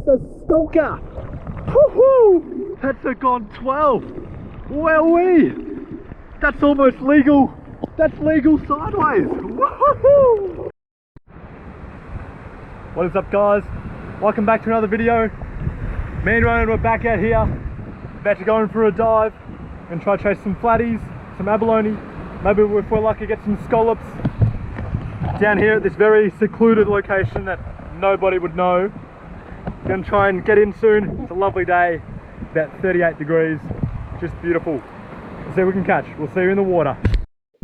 That's a stalker. Woohoo! That's a gone 12. Wowee! That's almost legal. That's legal sideways. Woohoo! What is up, guys? Welcome back to another video. Me and Ronan were back out here, about to go in for a dive and try to chase some flatties, some abalone, maybe if we're lucky get some scallops down here at this very secluded location that nobody would know. Gonna try and get in soon. It's a lovely day, about 38 degrees, just beautiful. Let's see what we can catch. We'll see you in the water.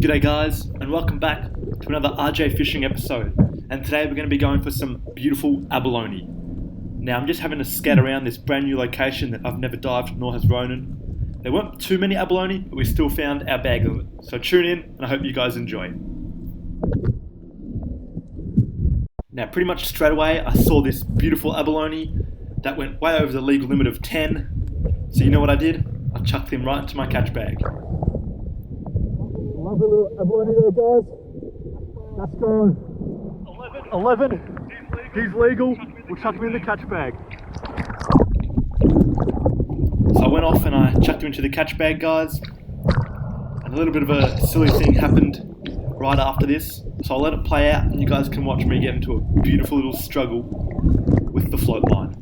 G'day guys, and welcome back to another RJ fishing episode. And today we're going to be going for some beautiful abalone. Now I'm just having a scout around this brand new location that I've never dived, nor has Ronan. There weren't too many abalone, but we still found our bag of it. So tune in, and I hope you guys enjoy. Now pretty much straight away I saw this beautiful abalone that went way over the legal limit of 10. So you know what I did? I chucked him right into my catch bag. Lovely little abalone there, guys. That's gone 11. He's legal. We'll chuck him in the catch bag. So I went off and I chucked him into the catch bag, guys. And a little bit of a silly thing happened right after this. So I'll let it play out and you guys can watch me get into a beautiful little struggle with the float line.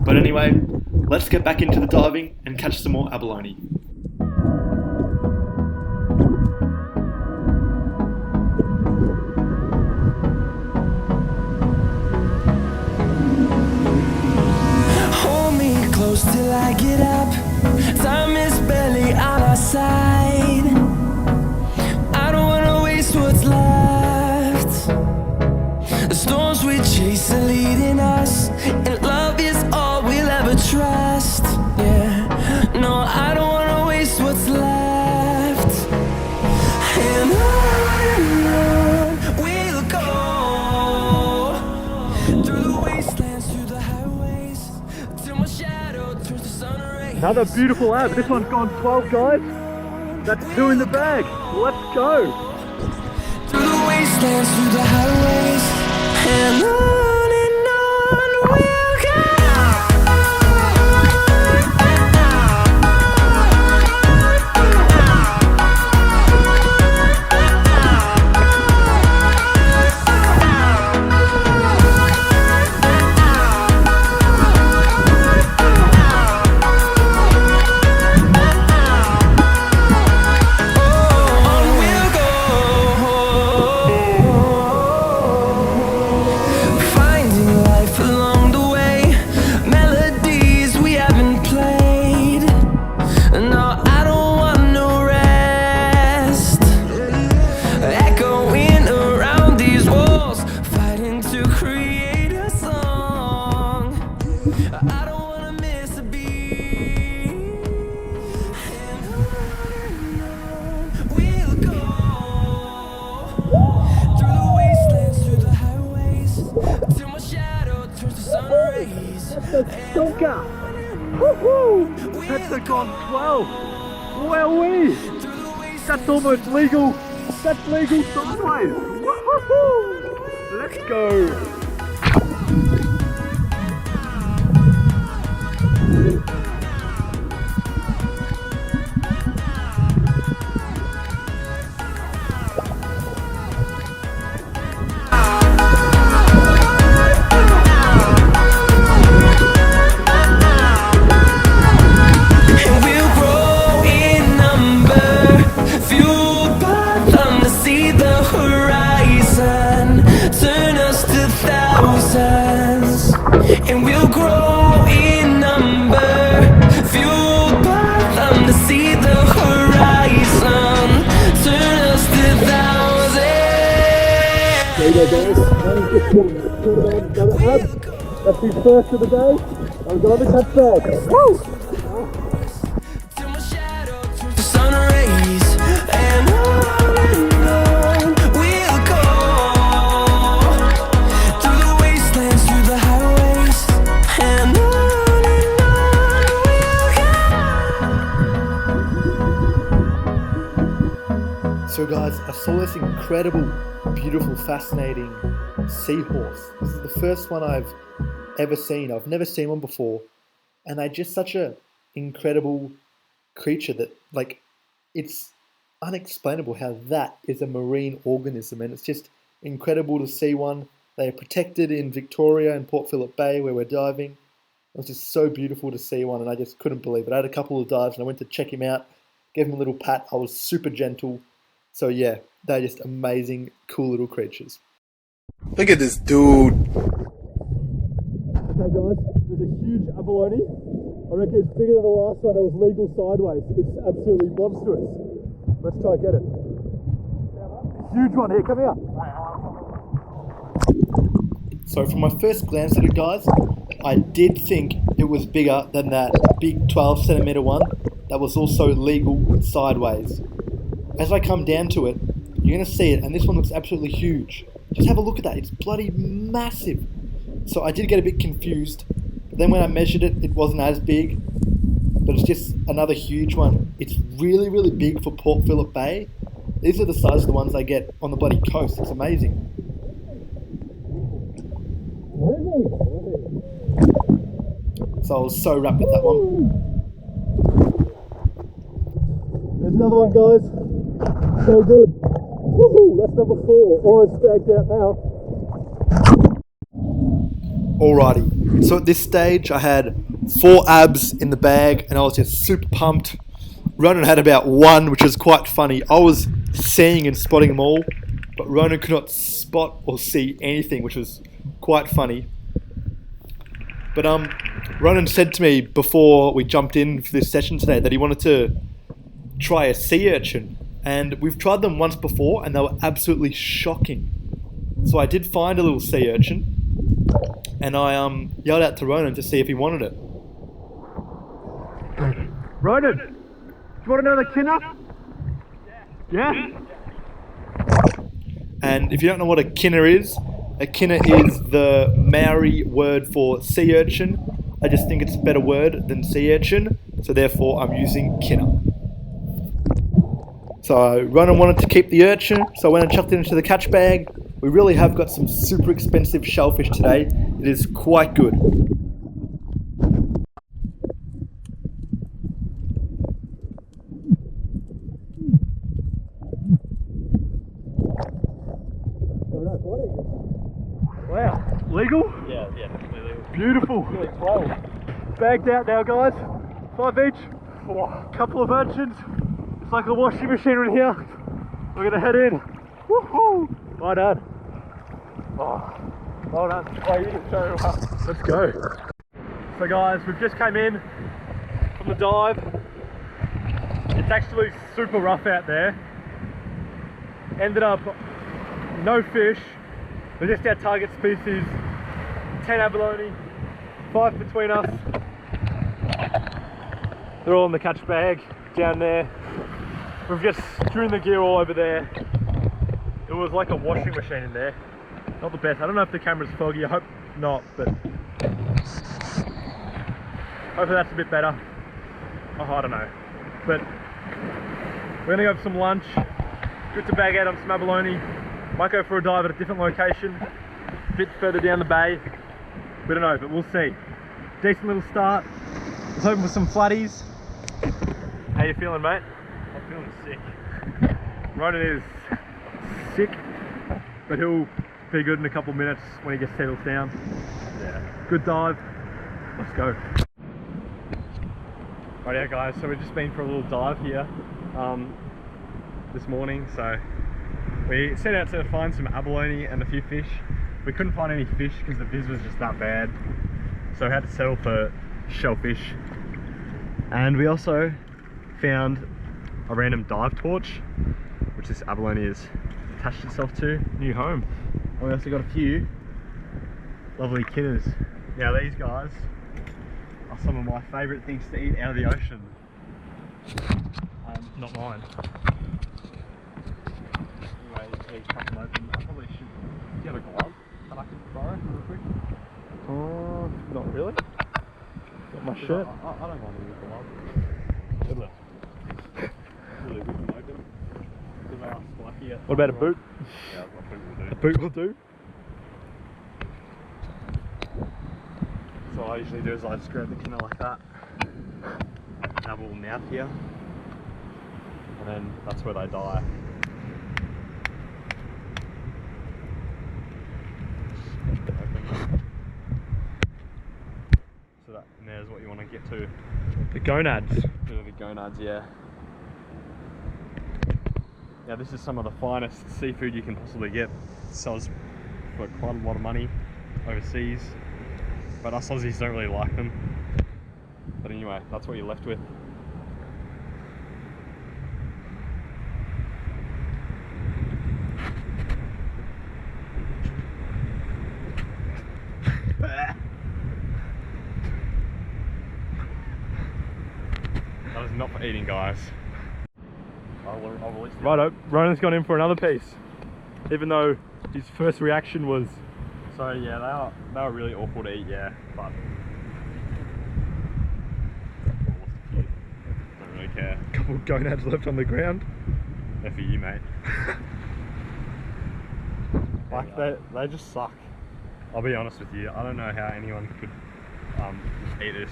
But anyway, let's get back into the diving and catch some more abalone. Hold me close till I get up. Time is barely on our side. I don't wanna waste what's left. The storms we chase are leading us, and love is all we'll ever trust. Yeah, no, I don't wanna waste what's left. And on we'll go, through the wastelands, through the highways, till my shadow turns to sun rays. Another beautiful ab. This one's gone 12, guys. That's 2 in the bag. Let's go. Through the wastelands, through the highways, and on we'll go. Stalker! Woohoo! That's a gone 12! Wowee! That's almost legal! That's legal sideways! Woohoo! Let's go! And we'll grow in number, fueled by them to see the horizon, turn us to thousands. There you go, guys. That's his first of the day. I'm going to catch bag. Woo! Till my shadow turns to sun rays, and on we'll go, through the wastelands, through the highways, and on. So guys, I saw this incredible, beautiful, fascinating seahorse. This is the first one I've ever seen. I've never seen one before. And they're just such a incredible creature that, like, it's unexplainable how that is a marine organism. And it's just incredible to see one. They are protected in Victoria and Port Phillip Bay where we're diving. It was just so beautiful to see one, and I just couldn't believe it. I had a couple of dives and I went to check him out, gave him a little pat. I was super gentle. So yeah, they're just amazing, cool little creatures. Look at this dude. Okay guys, there's a huge abalone. I reckon it's bigger than the last one that was legal sideways. It's absolutely monstrous. Let's try and get it. Huge one here, come here. So from my first glance at it guys, I did think it was bigger than that big 12 centimeter one that was also legal sideways. As I come down to it, you're going to see it, and this one looks absolutely huge. Just have a look at that, it's bloody massive. So I did get a bit confused, but then when I measured it, it wasn't as big, but it's just another huge one. It's really, really big for Port Phillip Bay. These are the size of the ones they get on the bloody coast, it's amazing. So I was so wrapped with that one. There's another one guys, so good. Woohoo, that's number 4, almost bagged out now. Alrighty, so at this stage I had 4 abs in the bag and I was just super pumped. Ronan had about 1, which was quite funny. I was seeing and spotting them all, but Ronan could not spot or see anything, which was quite funny. But Ronan said to me before we jumped in for this session today that he wanted to try a sea urchin, and we've tried them once before and they were absolutely shocking. So I did find a little sea urchin, and I yelled out to Ronan to see if he wanted it. Ronan, do you want another kinner? Yeah? And if you don't know what a kinner is the Maori word for sea urchin. I just think it's a better word than sea urchin, so therefore I'm using kinner. So Ronan wanted to keep the urchin, so I went and chucked it into the catch bag. We really have got some super expensive shellfish today. It is quite good. Wow, legal? Yeah, definitely legal. Beautiful. Bagged out now guys, 5 each. Couple of urchins. It's like a washing machine in here. We're gonna head in. Woohoo! Well done. Oh, well done. Oh, you did so well. Let's go. So guys, we've just came in from the dive. It's actually super rough out there. Ended up no fish. We're just our target species. 10 abalone, 5 between us. They're all in the catch bag down there. We've just strewn the gear all over there. It was like a washing machine in there. Not the best. I don't know if the camera's foggy. I hope not, but hopefully that's a bit better. Oh, I don't know. But we're gonna go for some lunch. Good to bag out on some abalone. Might go for a dive at a different location, a bit further down the bay. We don't know, but we'll see. Decent little start. I was hoping for some flatties. How you feeling, mate? I'm feeling sick. Ronan is sick, but he'll be good in a couple of minutes when he gets settled down. Yeah. Good dive. Let's go. Rightio guys, so we've just been for a little dive here this morning. So we set out to find some abalone and a few fish. We couldn't find any fish because the viz was just that bad. So we had to settle for shellfish. And we also found a random dive torch, which this abalone has attached itself to. New home. And we also got a few lovely kinners. Now these guys are some of my favourite things to eat out of the ocean. Not mine. Anyway, you cut them open. I probably should. Do you have a glove that I can borrow real quick? Not really. Got my shirt. I don't mind a glove. Really, we can open them because they are small. What about a boot? Yeah, a boot will do. A boot will do. So what I usually do is I just grab the kinner like that, have a little mouth here, and then that's where they die. So that, and there's what you want to get to. The gonads. Bit of the gonads, yeah. Now this is some of the finest seafood you can possibly get. It sells for quite a lot of money overseas, but us Aussies don't really like them. But anyway, that's what you're left with. That is not for eating, guys. I'll release the Righto, Ronan's gone in for another piece. Even though his first reaction was... So yeah, they are really awful to eat, yeah, but don't really care. a couple of gonads left on the ground. They're for you, mate. Like they just suck. I'll be honest with you. I don't know how anyone could eat this.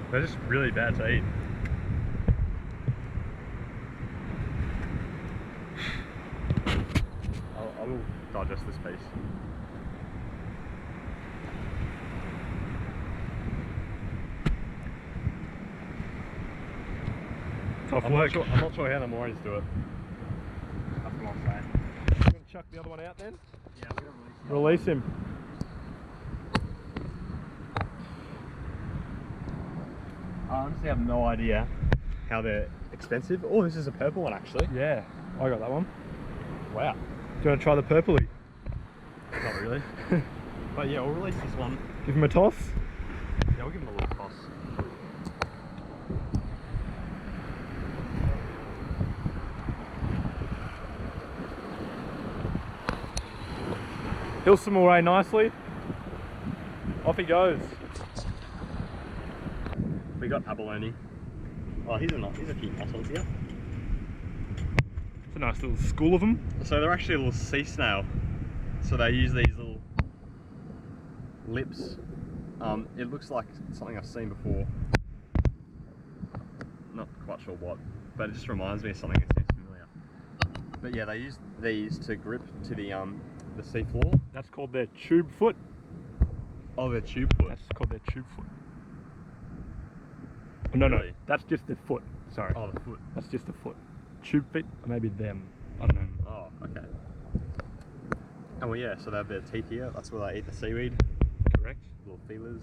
They're just really bad to eat. I will digest this piece. Tough I'm work. not sure how the Maoris do it. That's what I'm saying. You want to chuck the other one out then? Yeah, we're gonna release Release him. I honestly have no idea how they're expensive. Oh, this is a purple one actually. Yeah, I got that one. Wow. Do you want to try the purpley? Not really. But yeah, we'll release this one. Give him a toss. Yeah, we'll give him a little toss. He'll swim away nicely. Off he goes. We got abalone. Oh, he's a cute nice one here. It's a nice little school of them. So they're actually a little sea snail. So they use these little lips. It looks like something I've seen before. Not quite sure what, but it just reminds me of something that seems familiar. But yeah, they use these to grip to the seafloor. That's called their tube foot. Oh, their tube foot. That's called their tube foot. Oh, no, Really? no, that's just the foot. Sorry. Oh, the foot. That's just the foot. Tube feet, or maybe them. I don't know. Oh, okay. Oh well, yeah. So they have their teeth here. That's where they eat the seaweed. Correct. Little feelers.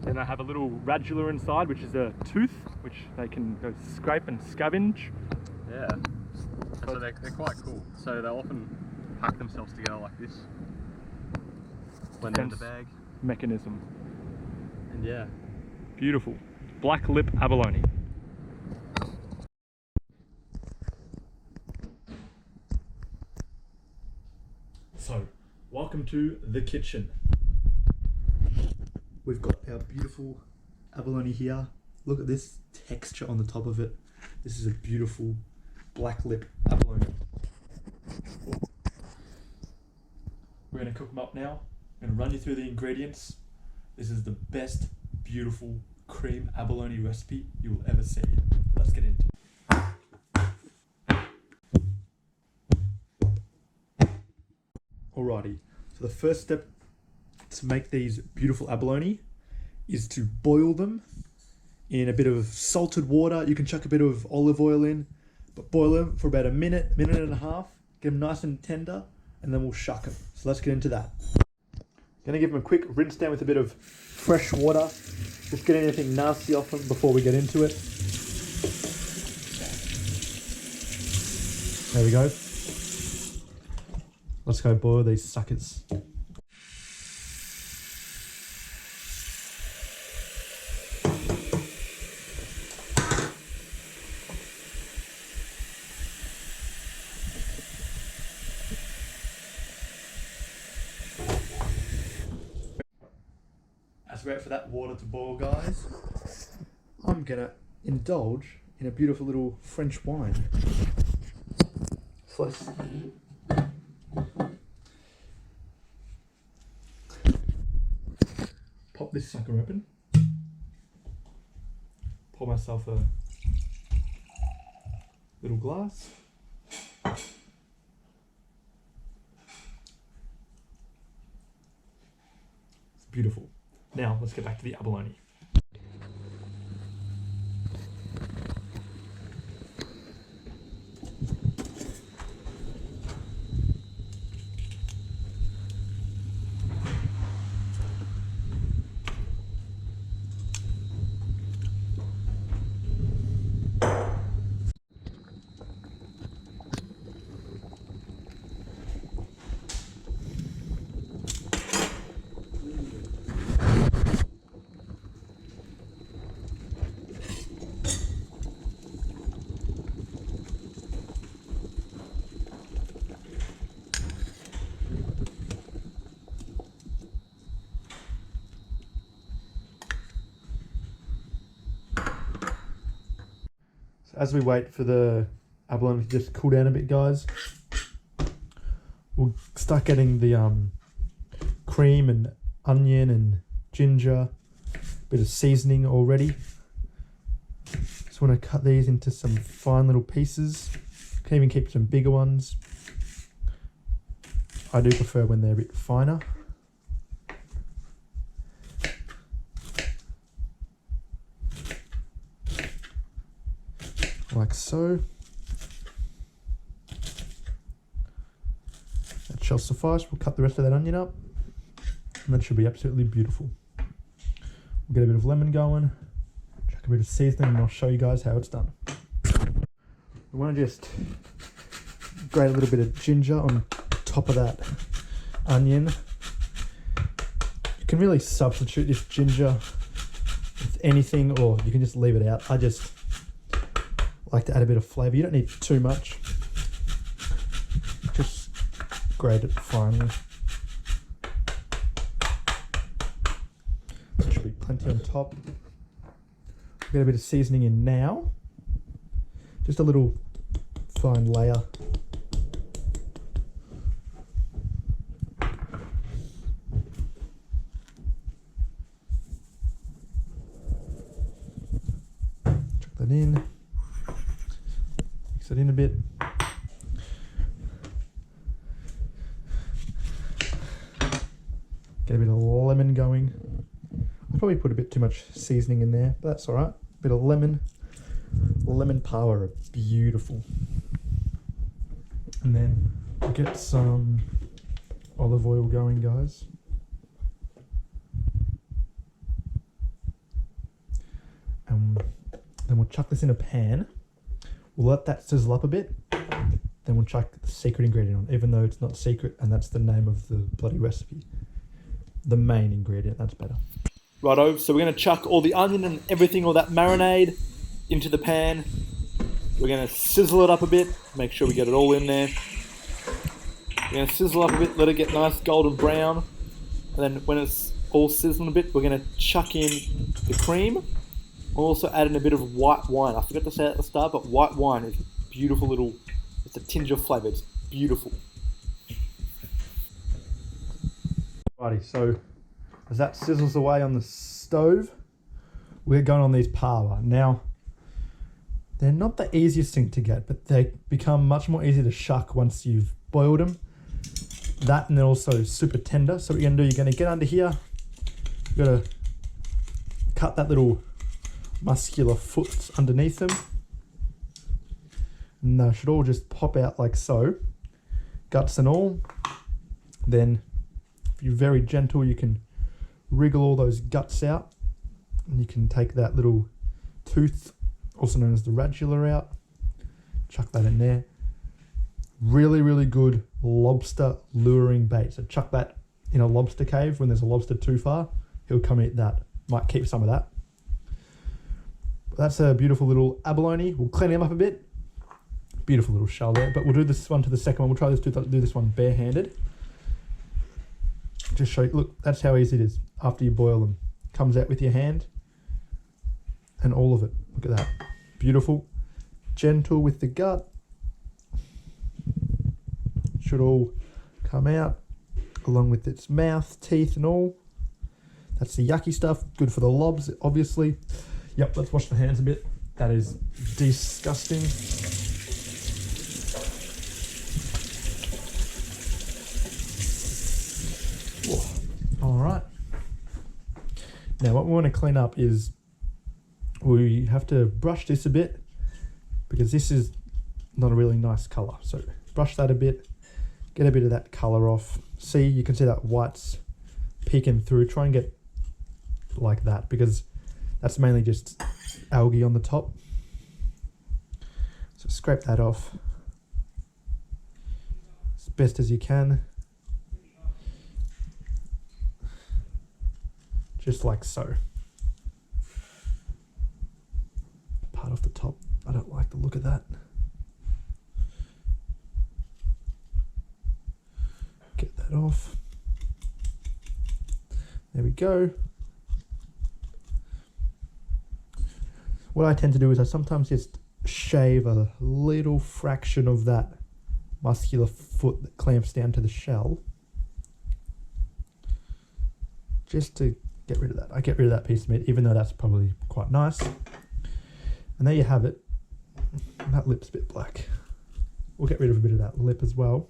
Then they have a little radula inside, which is a tooth, which they can go scrape and scavenge. Yeah. And so they're quite cool. So they'll often pack themselves together like this when they're in the Hence bag. Mechanism. And yeah. Beautiful. Black lip abalone. So, welcome to the kitchen. We've got our beautiful abalone here. Look at this texture on the top of it. This is a beautiful black lip abalone. We're going to cook them up now. I'm going to run you through the ingredients. This is the best, beautiful cream abalone recipe you will ever see. Let's get into it. Alrighty, so the first step to make these beautiful abalone is to boil them in a bit of salted water. You can chuck a bit of olive oil in, but boil them for about a minute, minute and a half, get them nice and tender, and then we'll shuck them. So let's get into that. Gonna give them a quick rinse down with a bit of fresh water. Just get anything nasty off them before we get into it. There we go. Let's go boil these suckers. As we wait for that water to boil, guys, I'm gonna indulge in a beautiful little French wine. So let's pop this sucker open. Pour myself a little glass. It's beautiful. Now let's get back to the abalone. As we wait for the abalone to just cool down a bit, guys, we'll start getting the cream and onion and ginger, bit of seasoning already. Just want to cut these into some fine little pieces. Can even keep some bigger ones. I do prefer when they're a bit finer. Like so. That shall suffice. We'll cut the rest of that onion up, and that should be absolutely beautiful. We'll get a bit of lemon going, chuck a bit of seasoning, and I'll show you guys how it's done. We want to just grate a little bit of ginger on top of that onion. You can really substitute this ginger with anything, or you can just leave it out. I just like to add a bit of flavour. You don't need too much. Just grate it finely. There should be plenty on top. Get a bit of seasoning in now. Just a little fine layer. Chuck that in. Mix it in a bit. Get a bit of lemon going. I probably put a bit too much seasoning in there, but that's all right. Bit of lemon. Lemon power are beautiful. And then we'll get some olive oil going, guys. And then we'll chuck this in a pan. We'll let that sizzle up a bit. Then we'll chuck the secret ingredient on, even though it's not secret, and that's the name of the bloody recipe. The main ingredient, that's better. Righto, so we're going to chuck all the onion and everything, all that marinade, into the pan. We're going to sizzle it up a bit, make sure we get it all in there. We're going to sizzle up a bit, let it get nice golden brown. And then when it's all sizzling a bit, we're going to chuck in the cream. We'll also add in a bit of white wine. I forgot to say that at the start, but white wine is a beautiful little, it's a tinge of flavour. It's beautiful. Righty, so as that sizzles away on the stove, we're going on these pawa. Now, they're not the easiest thing to get, but they become much more easy to shuck once you've boiled them. That, and they're also super tender. So what you're gonna do, you're gonna get under here, you're gonna cut that little muscular foot underneath them. And they should all just pop out like so, guts and all. Then, if you're very gentle, you can wriggle all those guts out, and you can take that little tooth, also known as the radula, out, chuck that in there. Really, really good lobster luring bait. So chuck that in a lobster cave. When there's a lobster too far, he'll come eat that. Might keep some of that. But that's a beautiful little abalone. We'll clean him up a bit. Beautiful little shell there. But we'll do this one to the second one. We'll try do this one barehanded. Just show you, look, that's how easy it is after you boil them. comes out with your hand. And all of it. Look at that. Beautiful. Gentle with the gut. Should all come out along with its mouth, teeth and all. That's the yucky stuff. Good for the lobs, obviously. Yep, let's wash the hands a bit. That is disgusting. All right. Now what we want to clean up is we have to brush this a bit because this is not a really nice colour. So brush that a bit, get a bit of that colour off. See, you can see that white's peeking through. Try and get like that because that's mainly just algae on the top. So scrape that off as best as you can. Just like so. Part off the top. I don't like the look of that. Get that off. There we go. What I tend to do is I sometimes just shave a little fraction of that muscular foot that clamps down to the shell. Just to get rid of that. I get rid of that piece of meat, even though that's probably quite nice. And there you have it. That lip's a bit black. We'll get rid of a bit of that lip as well.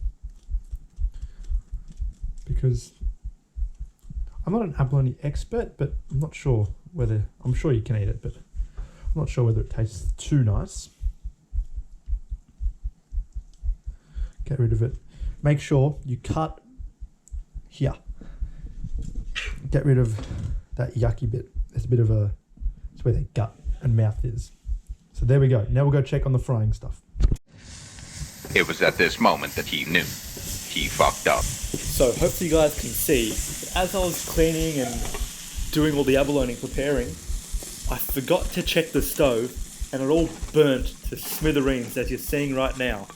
Because I'm not an abalone expert, but I'm not sure whether, I'm sure you can eat it, but I'm not sure whether it tastes too nice. Get rid of it. Make sure you cut here. Get rid of that yucky bit. There's a bit of a, it's where their gut and mouth is. So there we go. Now we'll go check on the frying stuff. It was at this moment that he knew. He fucked up. So hopefully you guys can see, as I was cleaning and doing all the abalone preparing, I forgot to check the stove and it all burnt to smithereens as you're seeing right now.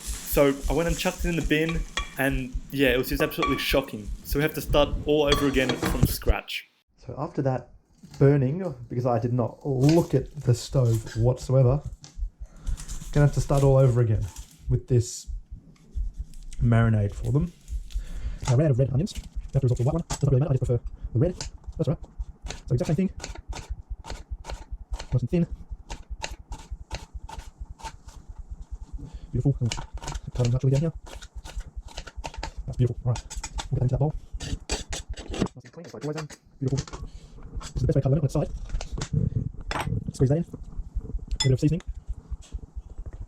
So I went and chucked it in the bin and yeah, it was just absolutely shocking. So we have to start all over again from scratch. So after that burning, because I did not look at the stove whatsoever, gonna have to start all over again with this marinade for them. I ran out of red onions. That was also a white one. Doesn't really matter, I just prefer the red. That's right. So exact same thing. Nice and thin. Beautiful. Cut them naturally down here. That's beautiful. Alright. We'll get that into that bowl. Nice and clean, just like always done. Beautiful. This is the best way to cut lemon on its side. Squeeze that in. A bit of seasoning.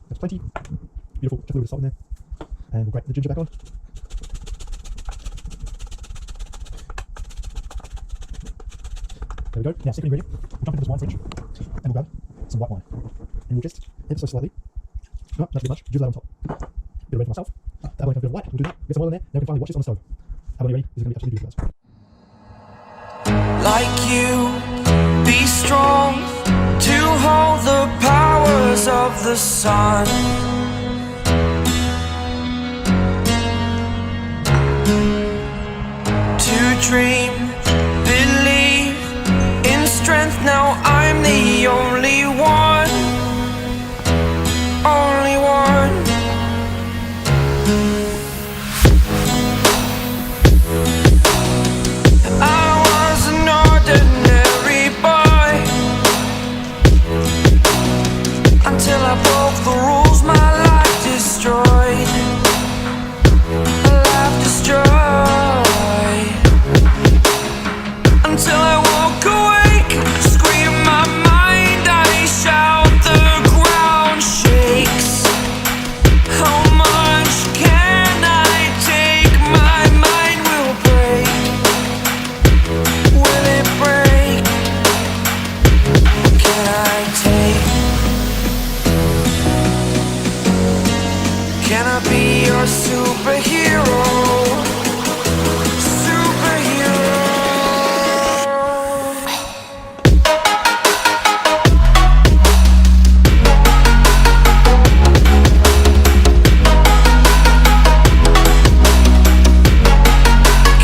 That's plenty. Beautiful. Just a little bit of salt in there. And we'll grate the ginger back on. There we go. Now, second ingredient. We'll jump into this wine fridge. And we'll grab some white wine. And we'll just, ever so slightly. No, not too much. Drizzle that on top. Bit of red for myself. That abalone can have a bit of white. We'll do that. Get some oil in there. Now we can finally watch this on the stove. Abalone ready. This is going to be absolutely beautiful, guys. Like you, be strong to hold the powers of the sun. To dream, believe in strength. Now I'm the only one, only one. Until I broke the rules, my life destroyed. Life destroyed. Until I walk awake, scream my mind, I shout, the ground shakes. How much can I take? My mind will break. Will it break? Can I take? Can I be your superhero? Superhero.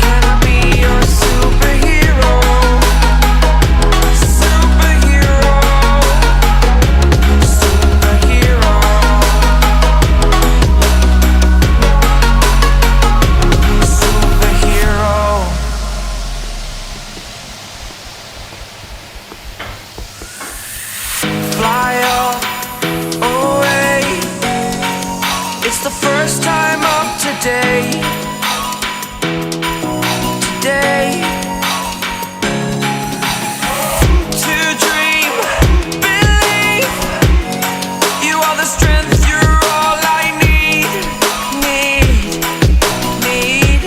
Can I be your superhero? First time up today. Today. To dream, believe. You are the strength, you're all I need. Need.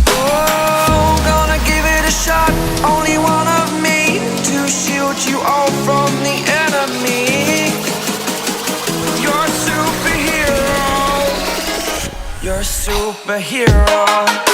Oh, gonna give it a shot. Only one of me to shield you all from the enemy. You're a superhero. You're a superhero.